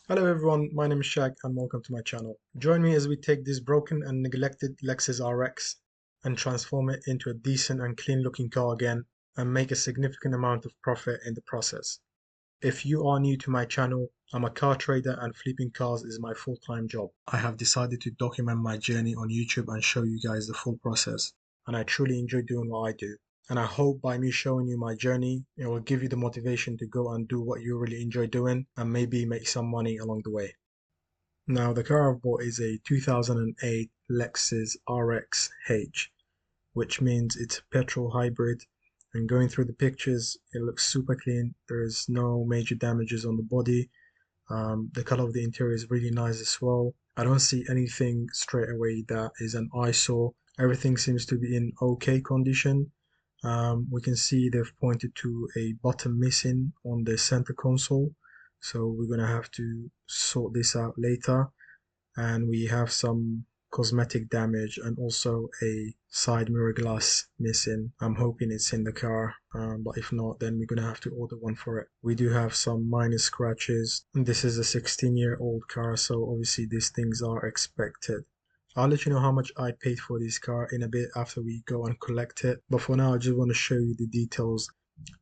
Hello everyone, my name is Shag and welcome to my channel. Join me as we take this broken and neglected Lexus RX and transform it into a decent and clean looking car again and make a significant amount of profit in the process. If you are new to my channel, I'm a car trader and flipping cars is my full-time job. I have decided to document my journey on YouTube and show you guys the full process, and I truly enjoy doing what I do. And I hope by me showing you my journey, it will give you the motivation to go and do what you really enjoy doing and maybe make some money along the way. Now, the car I've bought is a 2008 Lexus RX H, which means it's a petrol hybrid. And going through the pictures, it looks super clean. There's no major damages on the body. The color of the interior is really nice as well. I don't see anything straight away that is an eyesore. Everything seems to be in okay condition. We can see they've pointed to a button missing on the center console. So we're gonna have to sort this out later. And we have some cosmetic damage and also a side mirror glass missing. I'm hoping it's in the car, but if not, then we're gonna have to order one for it. We do have some minor scratches. This is a 16-year-old car, so obviously these things are expected. I'll let you know how much I paid for this car in a bit after we go and collect it. But for now, I just want to show you the details.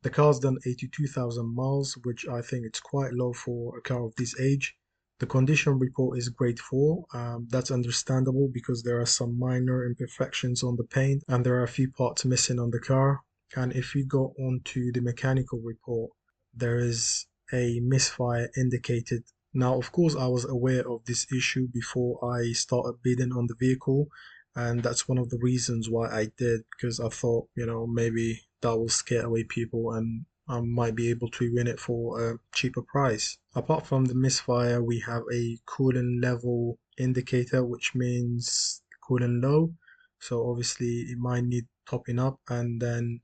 The car's done 82,000 miles, which I think it's quite low for a car of this age. The condition report is grade 4. That's understandable because there are some minor imperfections on the paint and there are a few parts missing on the car. And if you go on to the mechanical report, there is a misfire indicated. Now, of course, I was aware of this issue before I started bidding on the vehicle, and that's one of the reasons why I did, because I thought, maybe that will scare away people and I might be able to win it for a cheaper price. Apart from the misfire, we have a coolant level indicator, which means coolant low. So obviously it might need topping up. And then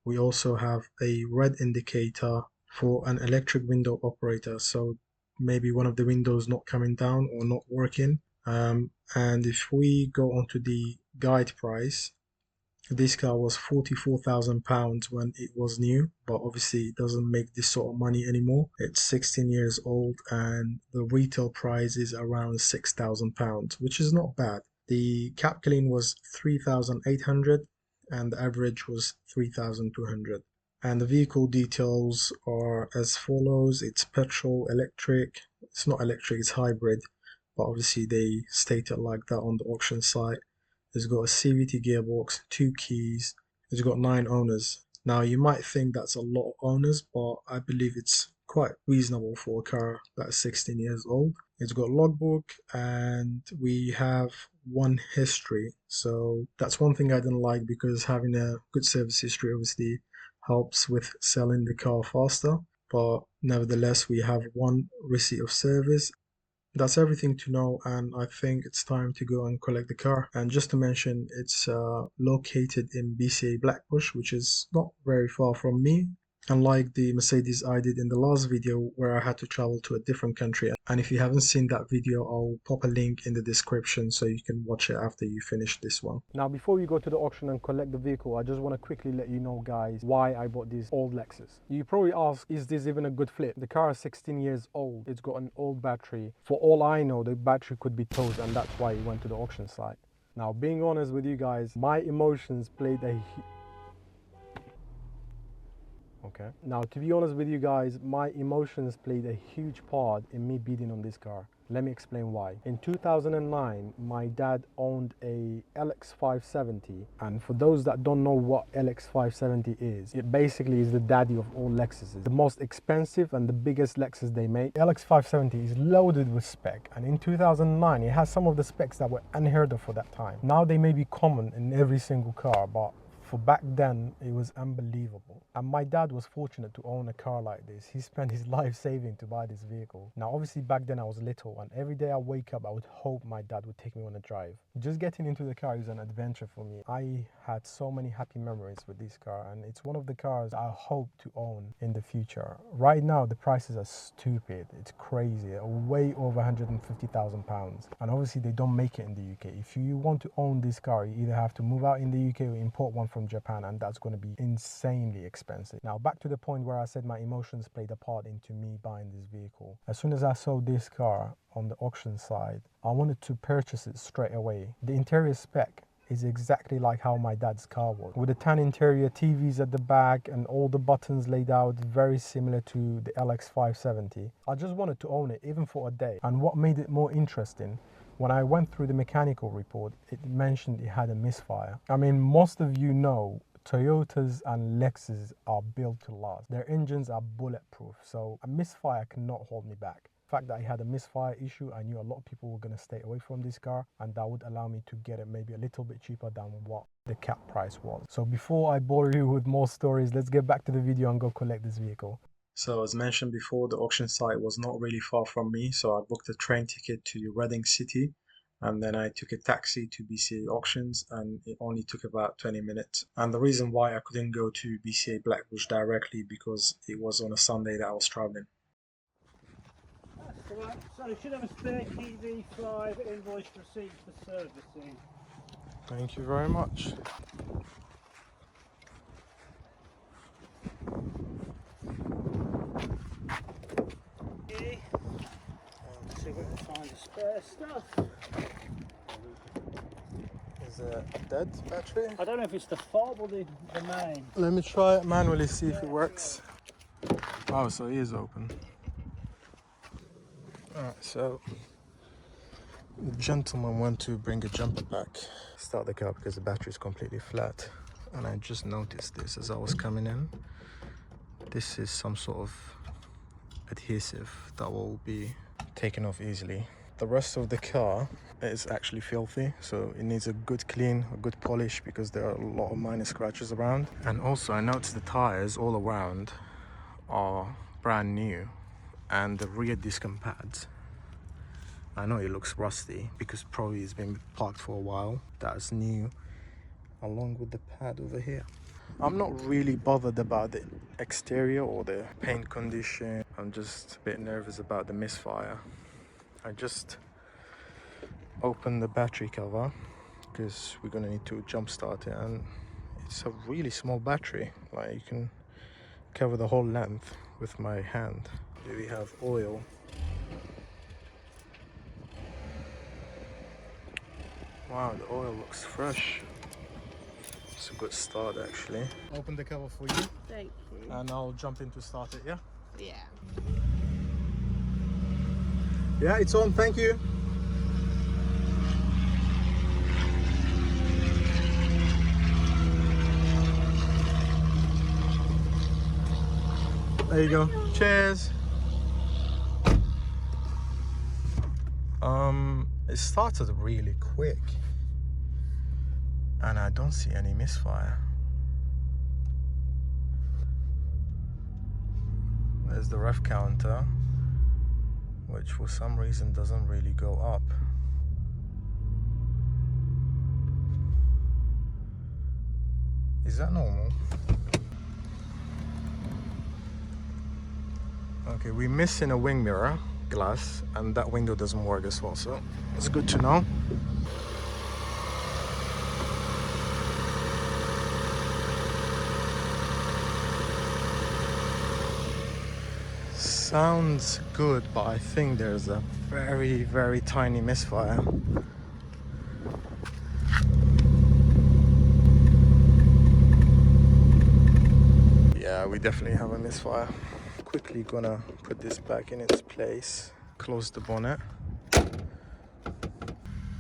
we also have a red indicator for an electric window operator. So maybe one of the windows not coming down or not working. And if we go onto the guide price, this car was £44,000 when it was new, but obviously it doesn't make this sort of money anymore. It's 16 years old and the retail price is around £6,000, which is not bad. The cap clean was 3,800 and the average was 3,200. And the vehicle details are as follows. It's petrol, electric. It's not electric, it's hybrid, but obviously they state it like that on the auction site. It's got a CVT gearbox, 2 keys. It's got 9 owners. Now you might think that's a lot of owners, but I believe it's quite reasonable for a car that's 16 years old. It's got logbook and we have one history. So that's one thing I didn't like because having a good service history obviously helps with selling the car faster. But nevertheless, we have one receipt of service. That's everything to know, and I think it's time to go and collect the car. And just to mention, it's located in BCA Blackbush, which is not very far from me. Unlike the Mercedes I did in the last video where I had to travel to a different country. And if you haven't seen that video, I'll pop a link in the description so you can watch it after you finish this one. Now, before you go to the auction and collect the vehicle, I just want to quickly let you know, guys, why I bought this old Lexus. You probably ask, is this even a good flip? The car is 16 years old. It's got an old battery. For all I know, the battery could be toast, and that's why it went to the auction site. Now, being honest with you guys, my emotions played a Okay. Now, to be honest with you guys, my emotions played a huge part in me bidding on this car. Let me explain why. In 2009, my dad owned a LX570, and for those that don't know what LX570 is, it basically is the daddy of all Lexuses. The most expensive and the biggest Lexus they make. LX570 is loaded with spec, and in 2009, it has some of the specs that were unheard of for that time. Now they may be common in every single car, but for back then, it was unbelievable. And my dad was fortunate to own a car like this. He spent his life saving to buy this vehicle. Now, obviously back then I was little, and every day I wake up, I would hope my dad would take me on a drive. Just getting into the car is an adventure for me. I had so many happy memories with this car, and it's one of the cars I hope to own in the future. Right now, the prices are stupid. It's crazy, way over £150,000. And obviously they don't make it in the UK. If you want to own this car, you either have to move out in the UK or import one from from Japan, and that's going to be insanely expensive. Now back to the point where I said my emotions played a part into me buying this vehicle. As soon as I saw this car on the auction side, I wanted to purchase it straight away. The interior spec is exactly like how my dad's car was, with the tan interior, TVs at the back, and all the buttons laid out very similar to the LX570. I just wanted to own it even for a day. And what made it more interesting, when I went through the mechanical report, it mentioned it had a misfire. I mean, most of you know Toyotas and Lexus are built to last. Their engines are bulletproof, so a misfire cannot hold me back. The fact that I had a misfire issue, I knew a lot of people were going to stay away from this car, and that would allow me to get it maybe a little bit cheaper than what the cap price was. So before I bore you with more stories, let's get back to the video and go collect this vehicle. So as mentioned before, the auction site was not really far from me, so I booked a train ticket to Reading City, and then I took a taxi to BCA Auctions, and it only took about 20 minutes. And the reason why I couldn't go to BCA Blackbush directly, because it was on a Sunday that I was traveling. That's right. So you should have a spare KV5 invoice receipt for servicing. Thank you very much. Okay. Let's see if we can find the spare stuff. Is it a dead battery? I don't know if it's the fob or the main. Let me try it manually, see if it works. Oh, so it is open. Alright, so the gentleman went to bring a jumper pack. Start the car because the battery is completely flat. And I just noticed this as I was coming in. This is some sort of adhesive that will be taken off easily. The rest of the car is actually filthy, so it needs a good clean, a good polish, because there are a lot of minor scratches around. And also I noticed the tires all around are brand new, and the rear disc and pads, I know it looks rusty because probably it's been parked for a while. That's new, along with the pad over here. I'm not really bothered about the exterior or the paint condition. I'm just a bit nervous about the misfire. I just opened the battery cover because we're gonna need to jump start it, and it's a really small battery. Like, you can cover the whole length with my hand. Here we have oil. Wow, the oil looks fresh. It's a good start actually. Open the cover for you. Thank you. And I'll jump in to start it, yeah? Yeah. Yeah, it's on, thank you. There you go. Cheers. It started really quick, and I don't see any misfire. There's the ref counter, which for some reason doesn't really go up. Is that normal? Okay, we're missing a wing mirror glass, and that window doesn't work as well, so it's good to know. Sounds good, but I think there's a very, very tiny misfire. Yeah, we definitely have a misfire. Quickly gonna put this back in its place, close the bonnet,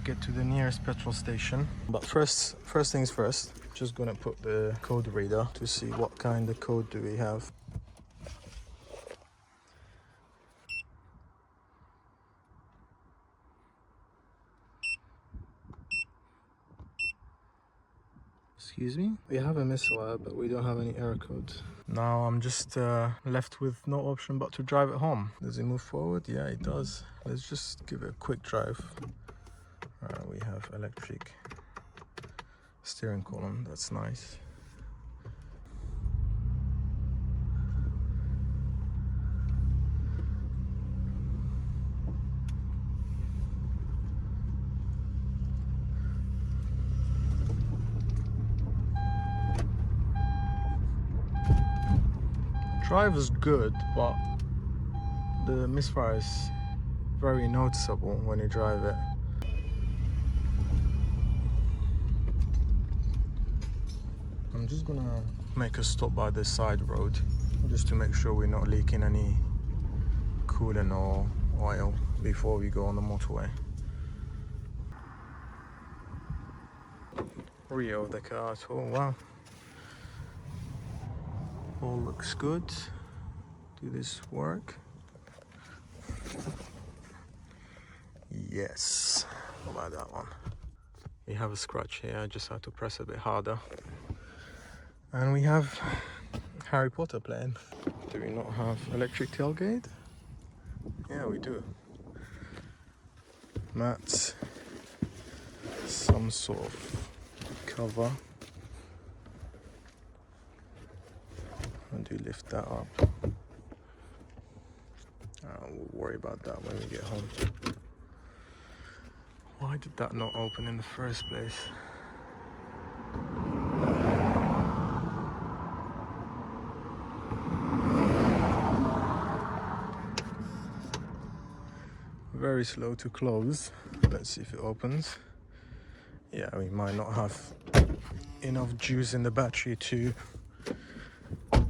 get to the nearest petrol station. But first things first, just gonna put the code reader to see what kind of code do we have. Excuse me? We have a misfire, but we don't have any error codes. Now I'm just left with no option but to drive it home. Does it move forward? Yeah, it does. Let's just give it a quick drive. We have electric steering column, that's nice. drive is good, but the misfire is very noticeable when you drive it. I'm just gonna make a stop by the side road just to make sure we're not leaking any coolant or oil before we go on the motorway. Rear of the car at all, wow. All looks good. Do this work? Yes. How about that one? We have a scratch here, I just had to press a bit harder. And we have Harry Potter playing. Do we not have electric tailgate? Yeah, we do. Mats. Some sort of cover. And do lift that up. We'll worry about that when we get home. Why did that not open in the first place? Very slow to close. Let's see if it opens. Yeah, we might not have enough juice in the battery to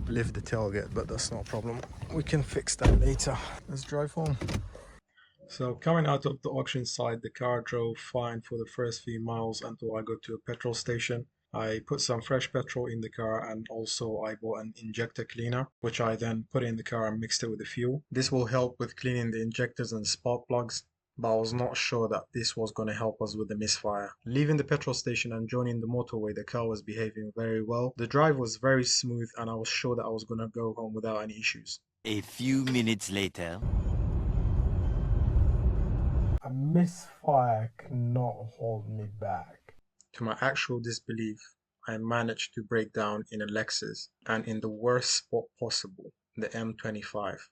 lift the tailgate, but that's not a problem. We can fix that later. Let's drive home. So coming out of the auction site, the car drove fine for the first few miles until I got to a petrol station. I put some fresh petrol in the car, and also I bought an injector cleaner, which I then put in the car and mixed it with the fuel. This will help with cleaning the injectors and spark plugs, but I was not sure that this was going to help us with the misfire. Leaving the petrol station and joining the motorway, the car was behaving very well. The drive was very smooth and I was sure that I was going to go home without any issues. A few minutes later. A misfire cannot hold me back. To my actual disbelief, I managed to break down in a Lexus and in the worst spot possible, the M25.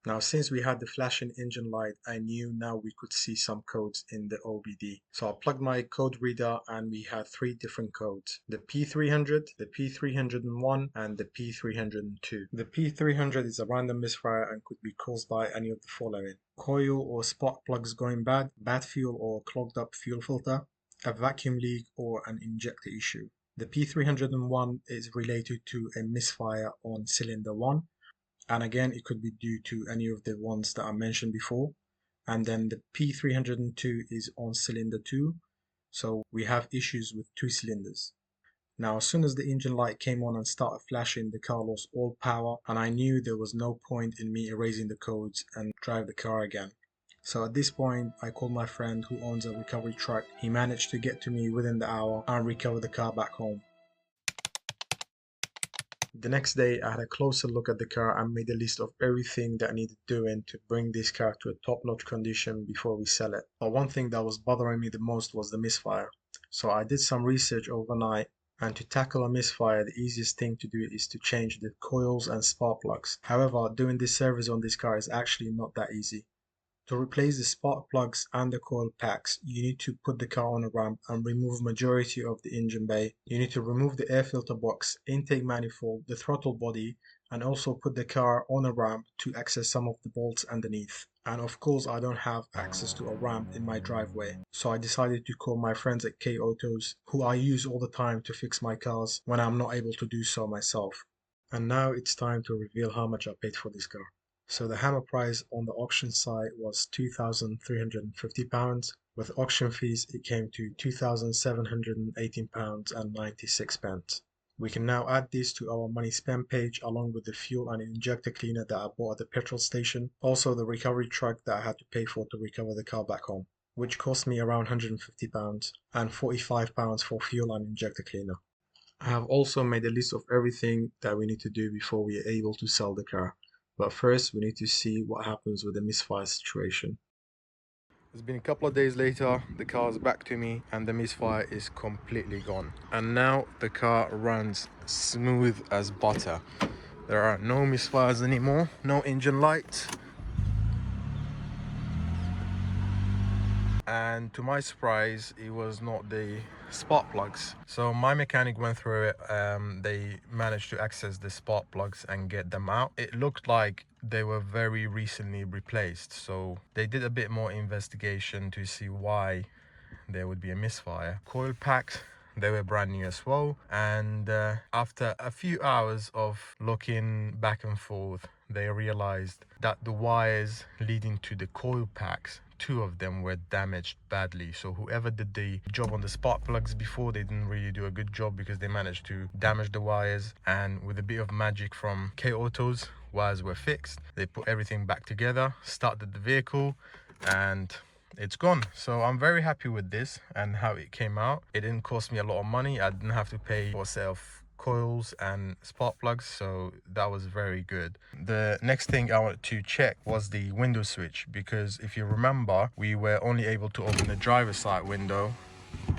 Now, since we had the flashing engine light, I knew now we could see some codes in the OBD. So I plugged my code reader and we had 3 different codes: the P300, the P301 and the P302. The P300 is a random misfire and could be caused by any of the following: coil or spark plugs going bad, bad fuel or clogged up fuel filter, a vacuum leak or an injector issue. The P301 is related to a misfire on cylinder 1. And again, it could be due to any of the ones that I mentioned before. And then the P302 is on cylinder 2. So we have issues with 2 cylinders. Now, as soon as the engine light came on and started flashing, the car lost all power. And I knew there was no point in me erasing the codes and drive the car again. So at this point, I called my friend who owns a recovery truck. He managed to get to me within the hour and recover the car back home. The next day, I had a closer look at the car and made a list of everything that needed doing to bring this car to a top-notch condition before we sell it. But one thing that was bothering me the most was the misfire. So I did some research overnight, and to tackle a misfire, the easiest thing to do is to change the coils and spark plugs. However, doing this service on this car is actually not that easy. To replace the spark plugs and the coil packs, you need to put the car on a ramp and remove majority of the engine bay. You need to remove the air filter box, intake manifold, the throttle body, and also put the car on a ramp to access some of the bolts underneath. And of course, I don't have access to a ramp in my driveway. So I decided to call my friends at K Autos, who I use all the time to fix my cars when I'm not able to do so myself. And now it's time to reveal how much I paid for this car. So the hammer price on the auction site was £2,350. With auction fees, it came to £2,718.96. We can now add this to our money spent page along with the fuel and injector cleaner that I bought at the petrol station. Also the recovery truck that I had to pay for to recover the car back home, which cost me around £150 and £45 for fuel and injector cleaner. I have also made a list of everything that we need to do before we are able to sell the car. But first, we need to see what happens with the misfire situation. It's been a couple of days later, the car is back to me and the misfire is completely gone. And now the car runs smooth as butter. There are no misfires anymore, no engine light. and to my surprise it was not the spark plugs. So my mechanic went through it. They managed to access the spark plugs and get them out. It looked like they were very recently replaced, so they did a bit more investigation to see why there would be a misfire. Coil packs, they were brand new as well, and after a few hours of looking back and forth, they realized that the wires leading to the coil packs, 2 of them were damaged badly. So whoever did the job on the spark plugs before, they didn't really do a good job, because they managed to damage the wires, and with a bit of magic from K Autos, wires were fixed. They put everything back together, started the vehicle, and it's gone. So I'm very happy with this and how it came out. It didn't cost me a lot of money. I didn't have to pay for a set of coils and spark plugs, so that was very good. The next thing I wanted to check was the window switch, because if you remember, we were only able to open the driver's side window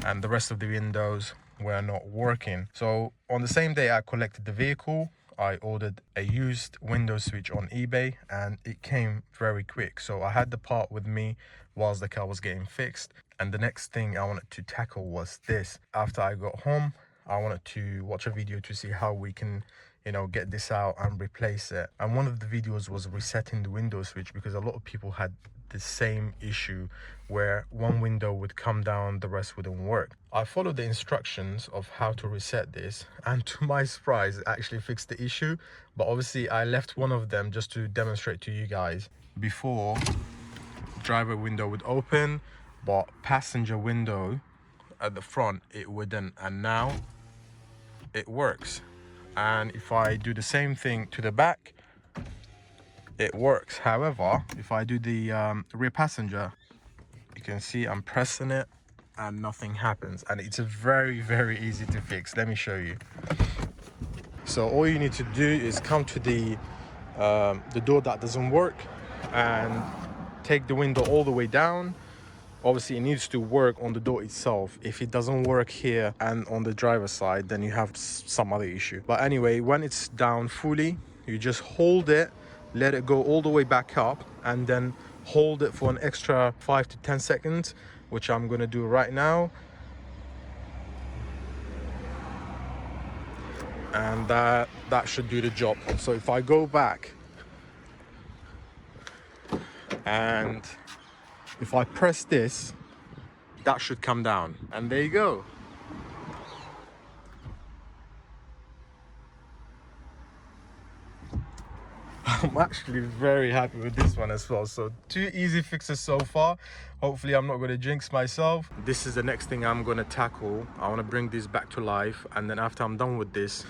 and the rest of the windows were not working. So on the same day I collected the vehicle, I ordered a used window switch on eBay, and it came very quick. So I had the part with me whilst the car was getting fixed. And the next thing I wanted to tackle was this. After I got home, I wanted to watch a video to see how we can, you know, get this out and replace it. And one of the videos was resetting the window switch, because a lot of people had the same issue where one window would come down, the rest wouldn't work. I followed the instructions of how to reset this, and to my surprise it actually fixed the issue. But obviously I left one of them just to demonstrate to you guys. Before, driver window would open, but passenger window at the front it wouldn't, and now it works. And if I do the same thing to the back, it works. However, if I do the rear passenger, you can see I'm pressing it and nothing happens, and it's very easy to fix. Let me show you. So all you need to do is come to the door that doesn't work and take the window all the way down. Obviously it needs to work on the door itself. If it doesn't work here and on the driver's side, then you have some other issue. But anyway, when it's down fully, you just hold it, let it go all the way back up, and then hold it for an extra 5 to 10 seconds, which I'm gonna do right now. And that should do the job. So if I go back and if I press this, that should come down, and there you go. I'm actually very happy with this one as well. So 2 easy fixes so far. Hopefully I'm not going to jinx myself. This is the next thing I'm going to tackle. I want to bring this back to life, and then after I'm done with this,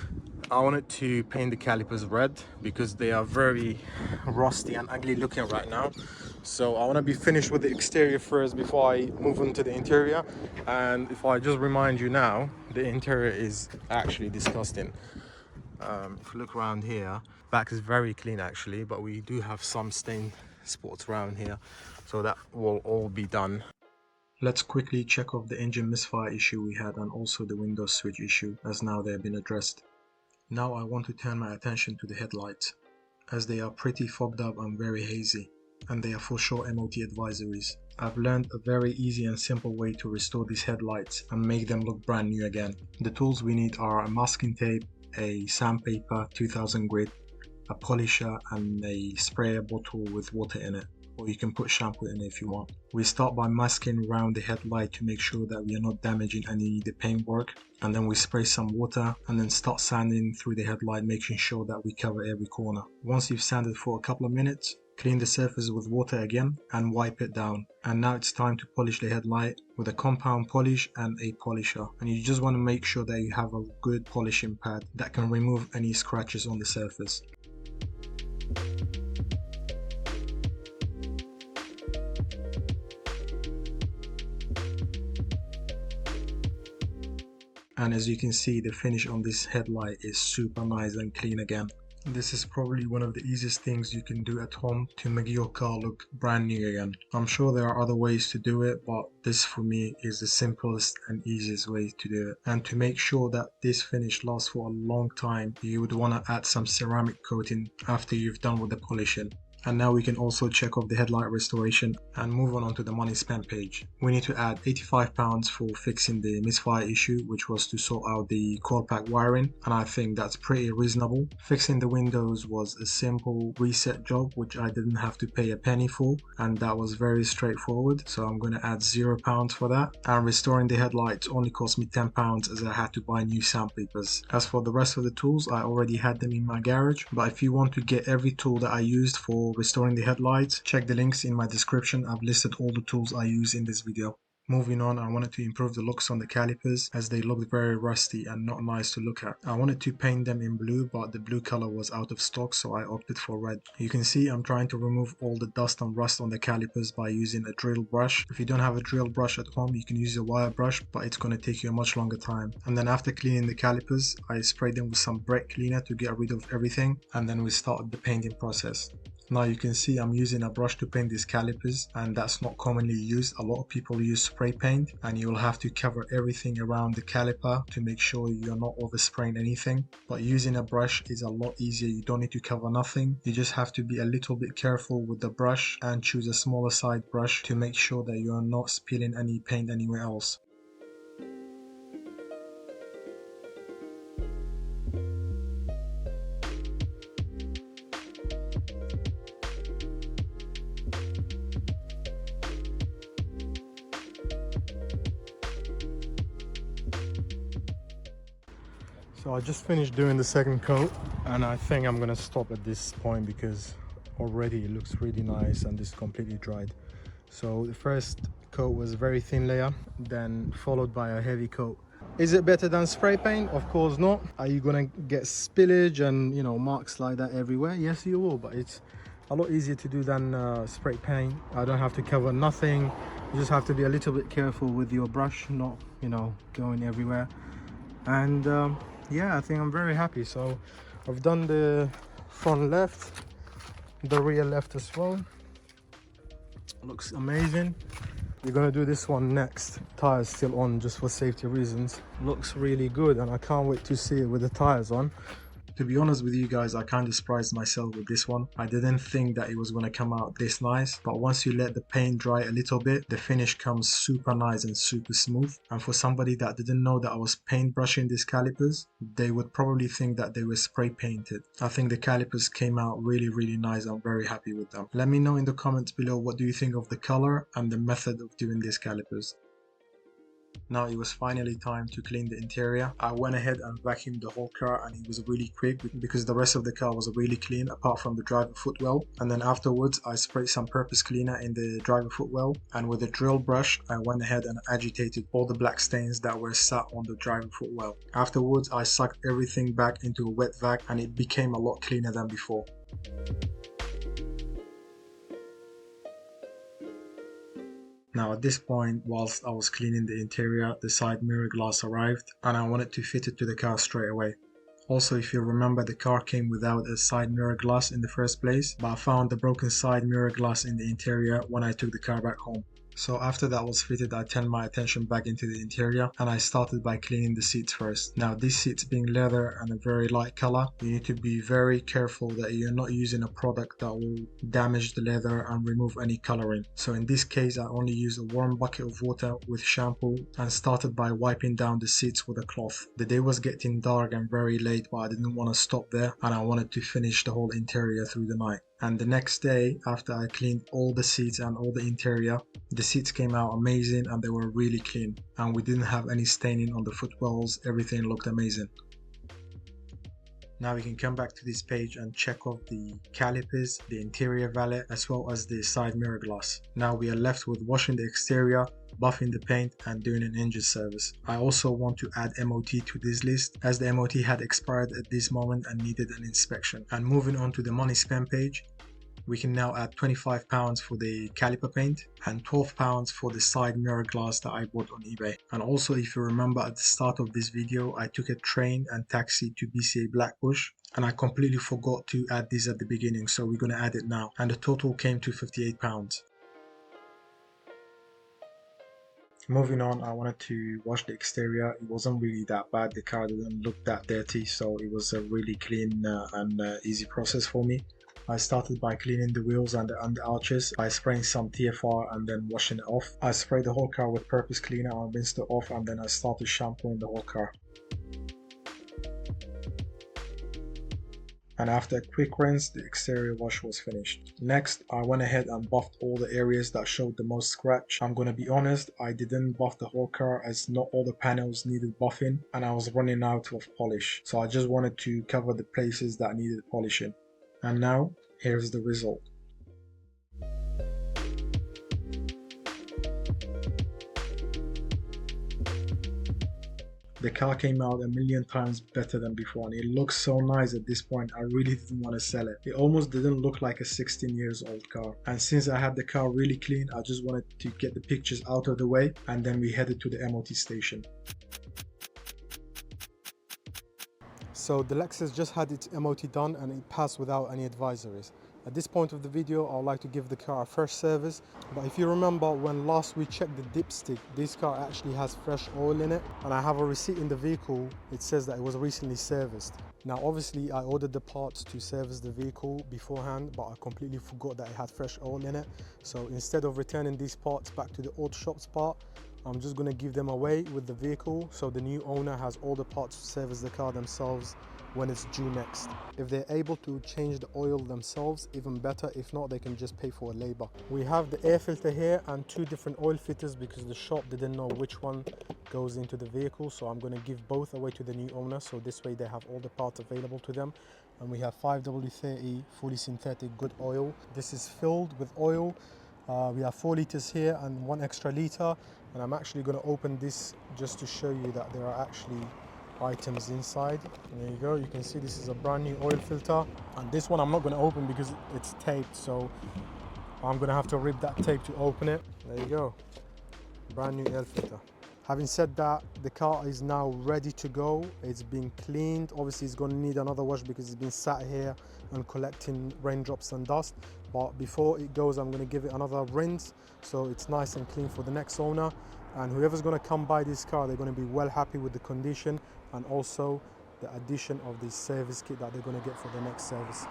I wanted to paint the calipers red, because they are very rusty and ugly looking right now. So I want to be finished with the exterior first before I move into the interior. And if I just remind you now, the interior is actually disgusting. If you look around here, back is very clean actually, but we do have some stain spots around here, so that will all be done. Let's quickly check off the engine misfire issue we had, and also the window switch issue, as now they have been addressed. Now I want to turn my attention to the headlights, as they are pretty fogged up and very hazy, and they are for sure MOT advisories. I've learned a very easy and simple way to restore these headlights and make them look brand new again. The tools we need are a masking tape, a sandpaper 2000 grit, a polisher, and a sprayer bottle with water in it, or you can put shampoo in it if you want. We start by masking around the headlight to make sure that we are not damaging any of the paintwork, and then we spray some water and then start sanding through the headlight, making sure that we cover every corner. Once you've sanded for a couple of minutes, clean the surface with water again and wipe it down. And now it's time to polish the headlight with a compound polish and a polisher. And you just want to make sure that you have a good polishing pad that can remove any scratches on the surface. And as you can see, the finish on this headlight is super nice and clean again. This is probably one of the easiest things you can do at home to make your car look brand new again. I'm sure there are other ways to do it, but this for me is the simplest and easiest way to do it. And to make sure that this finish lasts for a long time, you would want to add some ceramic coating after you've done with the polishing. And now we can also check off the headlight restoration and move on to the money spent page. We need to add £85 for fixing the misfire issue, which was to sort out the coil pack wiring, and I think that's pretty reasonable. Fixing the windows was a simple reset job which I didn't have to pay a penny for, and that was very straightforward, so I'm going to add £0 for that. And restoring the headlights only cost me £10 as I had to buy new sandpapers. As for the rest of the tools, I already had them in my garage, but if you want to get every tool that I used for restoring the headlights, check the links in my description. I've listed all the tools I use in this video. Moving on, I wanted to improve the looks on the calipers as they looked very rusty and not nice to look at. I wanted to paint them in blue, but the blue color was out of stock, so I opted for red. You can see I'm trying to remove all the dust and rust on the calipers by using a drill brush. If you don't have a drill brush at home, you can use a wire brush, but it's going to take you a much longer time. And then after cleaning the calipers, I sprayed them with some brake cleaner to get rid of everything, and then we started the painting process. Now you can see I'm using a brush to paint these calipers, and that's not commonly used. A lot of people use spray paint, and you will have to cover everything around the caliper to make sure you're not overspraying anything. But using a brush is a lot easier. You don't need to cover nothing. You just have to be a little bit careful with the brush and choose a smaller side brush to make sure that you're not spilling any paint anywhere else. So I just finished doing the second coat, and I think I'm gonna stop at this point because already it looks really nice and it's completely dried. So the first coat was a very thin layer, then followed by a heavy coat. Is it better than spray paint? Of course not. Are you gonna get spillage and, you know, marks like that everywhere? Yes, you will, but it's a lot easier to do than spray paint. I don't have to cover nothing. You just have to be a little bit careful with your brush, not, you know, going everywhere. And yeah, I think I'm very happy. So I've done the front left, the rear left as well. Looks amazing. We're gonna do this one next. Tires still on just for safety reasons. Looks really good, and I can't wait to see it with the tires on. To be honest with you guys, I kind of surprised myself with this one. I didn't think that it was going to come out this nice, but once you let the paint dry a little bit, the finish comes super nice and super smooth. And for somebody that didn't know that I was paint brushing these calipers, they would probably think that they were spray painted. I think the calipers came out really nice. I'm very happy with them. Let me know in the comments below, what do you think of the color and the method of doing these calipers. Now it was finally time to clean the interior. I went ahead and vacuumed the whole car, and it was really quick because the rest of the car was really clean apart from the driver footwell. And then afterwards I sprayed some purpose cleaner in the driver footwell, and with a drill brush I went ahead and agitated all the black stains that were sat on the driver footwell. Afterwards I sucked everything back into a wet vac, and it became a lot cleaner than before. Now at this point, whilst I was cleaning the interior, the side mirror glass arrived, and I wanted to fit it to the car straight away. Also, if you remember, the car came without a side mirror glass in the first place, but I found the broken side mirror glass in the interior when I took the car back home. So after that was fitted, I turned my attention back into the interior, and I started by cleaning the seats first. Now these seats being leather and a very light color, you need to be very careful that you're not using a product that will damage the leather and remove any coloring. So in this case I only used a warm bucket of water with shampoo and started by wiping down the seats with a cloth. The day was getting dark and very late, but I didn't want to stop there, and I wanted to finish the whole interior through the night. And the next day, after I cleaned all the seats and all the interior, the seats came out amazing and they were really clean, and we didn't have any staining on the footwells. Everything looked amazing. Now we can come back to this page and check off the calipers, the interior valet, as well as the side mirror glass. Now we are left with washing the exterior, buffing the paint, and doing an engine service. I also want to add MOT to this list, as the MOT had expired at this moment and needed an inspection. And moving on to the money spent page, we can now add £25 for the caliper paint and £12 for the side mirror glass that I bought on eBay. And also, if you remember, at the start of this video I took a train and taxi to BCA Blackbush, and I completely forgot to add this at the beginning, so we're going to add it now, and the total came to £58. Moving on, I wanted to wash the exterior. It wasn't really that bad. The car didn't look that dirty, so it was a really clean and easy process for me. I started by cleaning the wheels and the under arches by spraying some TFR and then washing it off. I sprayed the whole car with purpose cleaner and rinsed it off, and then I started shampooing the whole car. And after a quick rinse, the exterior wash was finished. Next, I went ahead and buffed all the areas that showed the most scratch. I'm gonna be honest, I didn't buff the whole car as not all the panels needed buffing and I was running out of polish. So I just wanted to cover the places that needed polishing. And now, here's the result. The car came out a million times better than before and it looks so nice at this point. I really didn't want to sell it. It almost didn't look like a 16 years old car. And since I had the car really clean, I just wanted to get the pictures out of the way and then we headed to the MOT station. So the Lexus just had its MOT done and it passed without any advisories. At this point of the video, I would like to give the car a fresh service. But if you remember when last we checked the dipstick, this car actually has fresh oil in it. And I have a receipt in the vehicle. It says that it was recently serviced. Now obviously I ordered the parts to service the vehicle beforehand, but I completely forgot that it had fresh oil in it. So instead of returning these parts back to the auto shops part, I'm just going to give them away with the vehicle, so the new owner has all the parts to service the car themselves when it's due next. If they're able to change the oil themselves, even better. If not, they can just pay for a labor. We have the air filter here and two different oil filters because the shop didn't know which one goes into the vehicle, so I'm going to give both away to the new owner, so this way they have all the parts available to them. And we have 5W30 fully synthetic good oil. This is filled with oil. We have 4 liters here and 1 extra liter, and I'm actually going to open this just to show you that there are actually items inside. And there you go, you can see this is a brand new oil filter, and this one I'm not going to open because it's taped, so I'm going to have to rip that tape to open it. There you go, brand new oil filter. Having said that, the car is now ready to go. It's been cleaned. Obviously it's going to need another wash because it's been sat here and collecting raindrops and dust, but before it goes I'm going to give it another rinse so it's nice and clean for the next owner. And whoever's going to come buy this car, they're going to be well happy with the condition and also the addition of the service kit that they're going to get for the next service.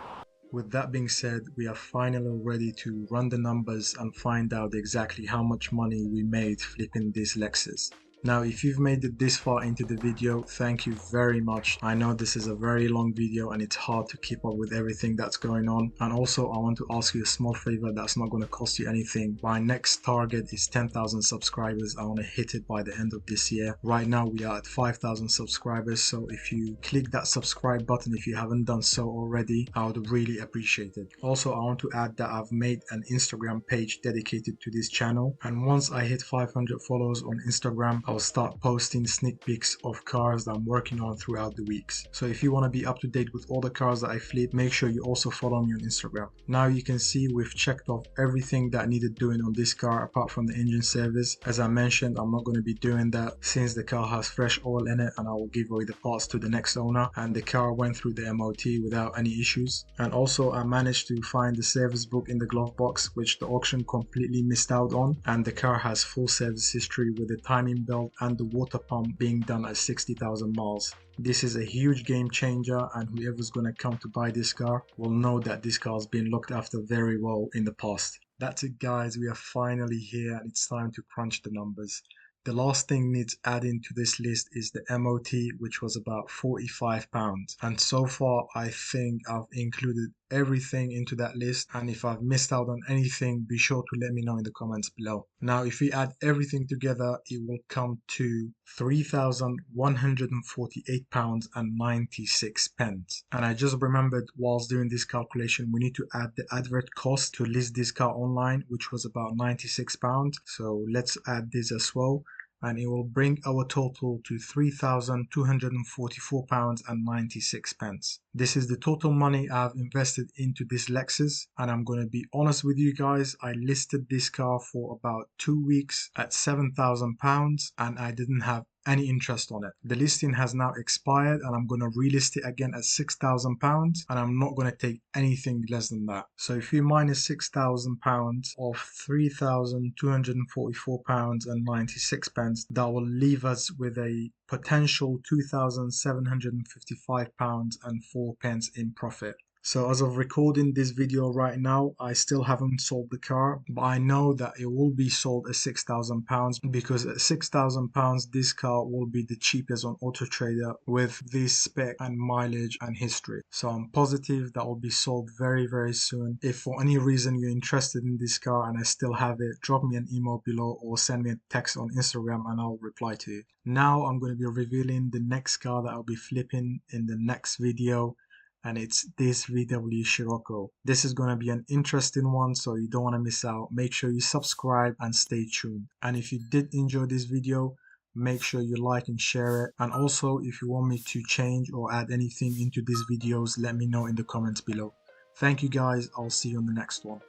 With that being said, we are finally ready to run the numbers and find out exactly how much money we made flipping this Lexus. Now, if you've made it this far into the video, thank you very much. I know this is a very long video and it's hard to keep up with everything that's going on. And also, I want to ask you a small favor that's not going to cost you anything. My next target is 10,000 subscribers. I want to hit it by the end of this year. Right now, we are at 5,000 subscribers. So if you click that subscribe button, if you haven't done so already, I would really appreciate it. Also, I want to add that I've made an Instagram page dedicated to this channel. And once I hit 500 followers on Instagram, I'll start posting sneak peeks of cars that I'm working on throughout the weeks. So if you want to be up to date with all the cars that I flip, make sure you also follow me on Instagram. Now you can see we've checked off everything that needed doing on this car apart from the engine service. As I mentioned, I'm not going to be doing that since the car has fresh oil in it and I will give away the parts to the next owner, and the car went through the MOT without any issues. And also I managed to find the service book in the glove box, which the auction completely missed out on, and the car has full service history with the timing belt and the water pump being done at 60,000 miles. This is a huge game changer, and whoever's gonna come to buy this car will know that this car has been looked after very well in the past. That's it guys, we are finally here and it's time to crunch the numbers. The last thing needs adding to this list is the MOT, which was about £45. And so far, I think I've included everything into that list. And if I've missed out on anything, be sure to let me know in the comments below. Now, if we add everything together, it will come to £3,148.96. And I just remembered whilst doing this calculation, we need to add the advert cost to list this car online, which was about £96. So let's add this as well, and it will bring our total to £3,244.96. This is the total money I've invested into this Lexus, and I'm going to be honest with you guys, I listed this car for about 2 weeks at £7,000 and I didn't have any interest on it. The listing has now expired and I'm going to relist it again at £6,000, and I'm not going to take anything less than that. So if you minus £6,000 of £3,244.96, that will leave us with a potential £2,755.04 in profit. So as of recording this video right now, I still haven't sold the car, but I know that it will be sold at £6,000 because at £6,000 this car will be the cheapest on Auto Trader with this spec and mileage and history. So I'm positive that will be sold very soon. If for any reason you're interested in this car and I still have it, drop me an email below or send me a text on Instagram and I'll reply to you. Now I'm going to be revealing the next car that I'll be flipping in the next video. And it's this VW Scirocco. This is going to be an interesting one, so you don't want to miss out. Make sure you subscribe and stay tuned. And if you did enjoy this video, make sure you like and share it. And also, if you want me to change or add anything into these videos, let me know in the comments below. Thank you guys. I'll see you on the next one.